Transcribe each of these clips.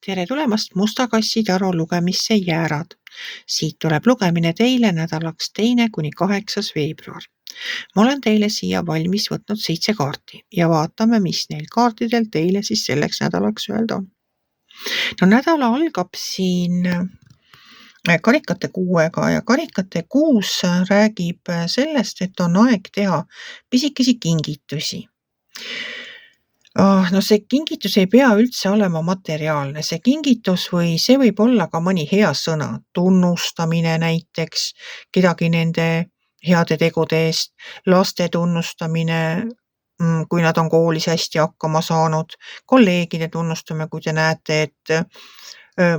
Tere tulemast Musta kassi taru lugemisse jäärad. Siit tuleb lugemine teile nädalaks 2.–8. veebruar. Ma olen teile siia valmis võtnud 7 kaarti ja vaatame, mis neil kaartidel teile siis selleks nädalaks öelda on. No nädala algab siin karikate kuuega ja karikate kuus räägib sellest, et on aeg teha pisikesi kingitusi. No see kingitus ei pea üldse olema materiaalne, see kingitus või see võib olla ka mõni hea sõna, tunnustamine näiteks kedagi nende heade tegude eest, laste tunnustamine, kui nad on koolis hästi hakkama saanud, kolleegide tunnustamine, kui te näete, et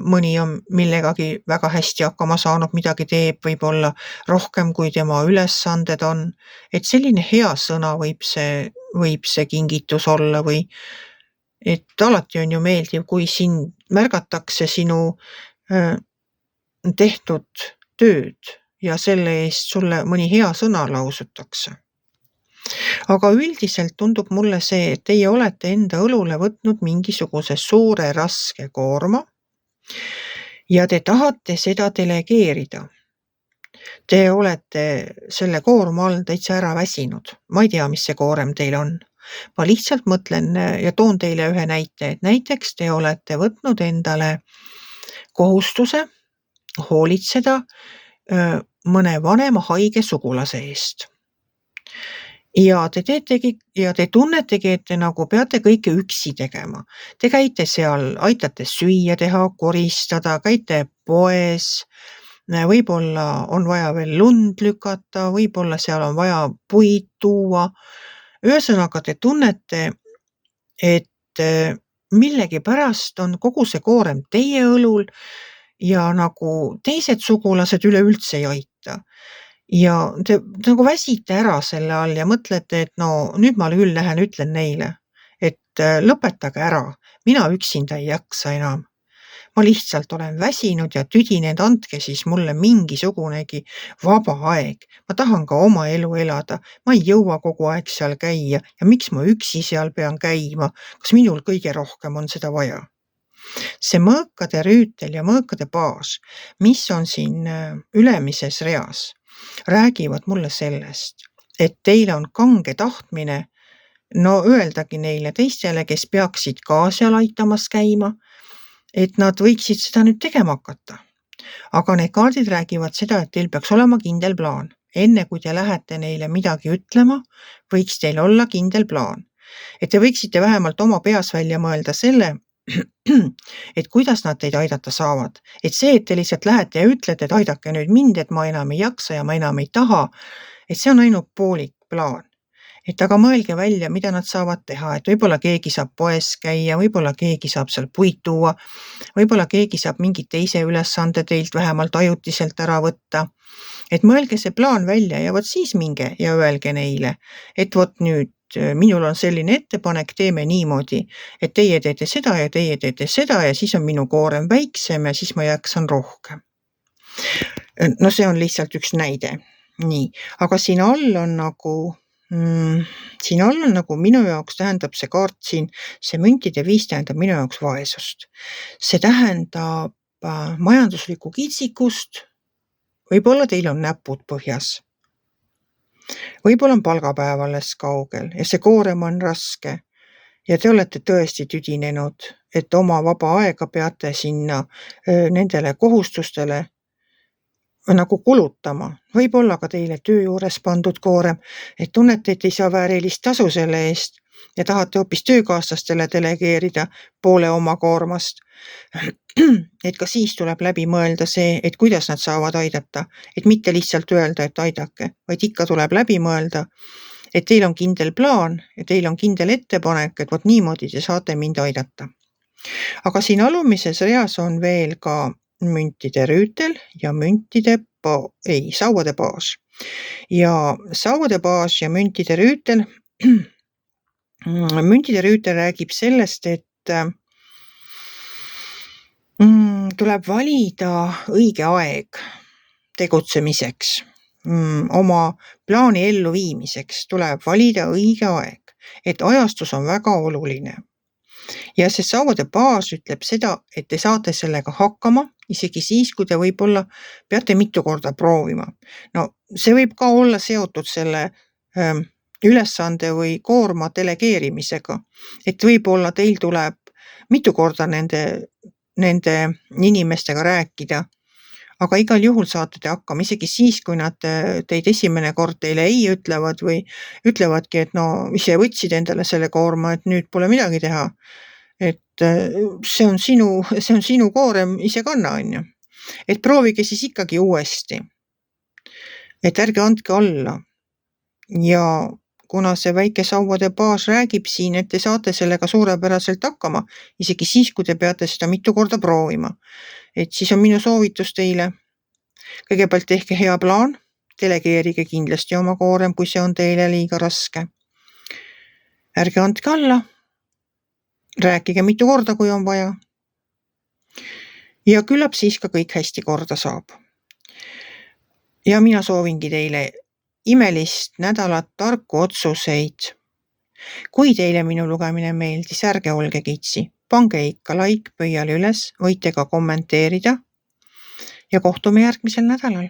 mõni on millegagi väga hästi hakkama saanud, midagi teeb võib-olla rohkem, kui tema ülesanded on, et selline hea sõna võib see kingitus olla või et alati on ju meeldiv, kui sind märgatakse sinu tehtud tööd ja selle eest sulle mõni hea sõna lausutakse. Aga üldiselt tundub mulle see, et teie olete enda õlule võtnud mingisuguse suure raske koorma ja te tahate seda delegeerida. Te olete selle koorma all täitsa ära väsinud. Ma ei tea, mis see koorem teil on. Ma lihtsalt mõtlen ja toon teile ühe näite, et näiteks te olete võtnud endale kohustuse hoolitseda mõne vanema haige sugulase eest. Ja te tunnetegi, et te nagu peate kõike üksi tegema. Te käite seal, aitate süüa teha, koristada, käite poes, võib-olla on vaja veel lund lükata, võib-olla seal on vaja puid tuua. Ühesõnaga te tunnete, et millegi pärast on kogu see koorem teie õlul ja nagu teised sugulased üleüldse ei aita. Ja te nagu väsite ära selle all ja mõtlete, et no nüüd ma küll lähen ütlen neile, et lõpetage ära, mina üksinda ei jaksa enam. Ma lihtsalt olen väsinud ja tüdinenud, andke siis mulle mingisugunegi vaba aeg. Ma tahan ka oma elu elada. Ma ei jõua kogu aeg seal käia ja miks ma üksi seal pean käima? Kas minul kõige rohkem on seda vaja? See mõõkade rüütel ja mõõkade baas, mis on siin ülemises reas, räägivad mulle sellest, et teil on kange tahtmine öeldagi neile teistele, kes peaksid ka seal aitamas käima, et nad võiksid seda nüüd tegema hakata. Aga need kaardid räägivad seda, et teil peaks olema kindel plaan. Enne kui te lähete neile midagi ütlema, võiks teil olla kindel plaan. Et te võiksite vähemalt oma peas välja mõelda selle, et kuidas nad teid aidata saavad. Et see, et te lihtsalt lähete ja ütlete, et aidake nüüd mind, et ma enam ei jaksa ja ma enam ei taha, et see on ainult poolik plaan. Et aga mõelge välja, mida nad saavad teha, et võib-olla keegi saab poes käia, võib-olla keegi saab seal puid tuua, võib-olla keegi saab mingi teise ülesande teilt vähemalt ajutiselt ära võtta. Et mõelge see plaan välja ja vot siis minge ja öelge neile, et vot nüüd minul on selline ettepanek, teeme niimoodi, et teie teete seda ja teie teete seda ja siis on minu koorem väiksem ja siis ma jaksan rohkem. No see on lihtsalt üks näide. Nii, aga siin all on nagu minu jaoks tähendab see kaart siin, see müntide 5 tähendab minu jaoks vaesust. See tähendab majanduslikku kitsikust, võib-olla teil on näpud põhjas. Võib-olla on palgapäev alles kaugel ja see koorem on raske ja te olete tõesti tüdinenud, et oma vaba aega peate sinna nendele kohustustele nagu kulutama. Võib-olla ka teile töö juures pandud koorem, et tunnete, et ei saa väärilist tasu selle eest ja tahate hoopis töökaaslastele delegeerida poole oma koormast. Et ka siis tuleb läbi mõelda see, et kuidas nad saavad aidata, et mitte lihtsalt öelda, et aidake, vaid ikka tuleb läbi mõelda, et teil on kindel plaan ja teil on kindel ettepanek, et vot niimoodi te saate mind aidata. Aga siin alumises reas on veel ka müntide rüütel ja sauade baas. Ja sauade baas ja müntide rüütel räägib sellest, et tuleb valida õige aeg tegutsemiseks, oma plaani elluviimiseks tuleb valida õige aeg, et ajastus on väga oluline. Ja see sauade baas ütleb seda, et te saate sellega hakkama, isegi siis, kui te võib-olla peate mitu korda proovima. No see võib ka olla seotud selle ülesande või koorma delegeerimisega. Et võib-olla teil tuleb mitu korda nende inimestega rääkida, aga igal juhul saate te hakkama, isegi siis, kui nad teid esimene kord teile ei ütlevad või ütlevadki, et no ise võtsid endale selle koorma, et nüüd pole midagi teha. Et see on sinu koorem, ise kanna, on ju. Et proovige siis ikkagi uuesti. Et ärge andke alla. Ja kuna see väike sauade baas räägib siin, et te saate sellega suurepäraselt hakkama, isegi siis, kui te peate seda mitu korda proovima. Et siis on minu soovitus teile. Kõigepealt tehke hea plaan, delegeerige kindlasti oma koorem, kui see on teile liiga raske. Ärge andke alla. Rääkige mitu korda, kui on vaja. Ja küllap siis ka kõik hästi korda saab. Ja mina soovingi teile imelist nädalat, tarku otsuseid. Kui teile minu lugemine meeldis, ärge olge kitsi. Pange ikka like pöial üles, võite ka kommenteerida ja kohtume järgmisel nädalal.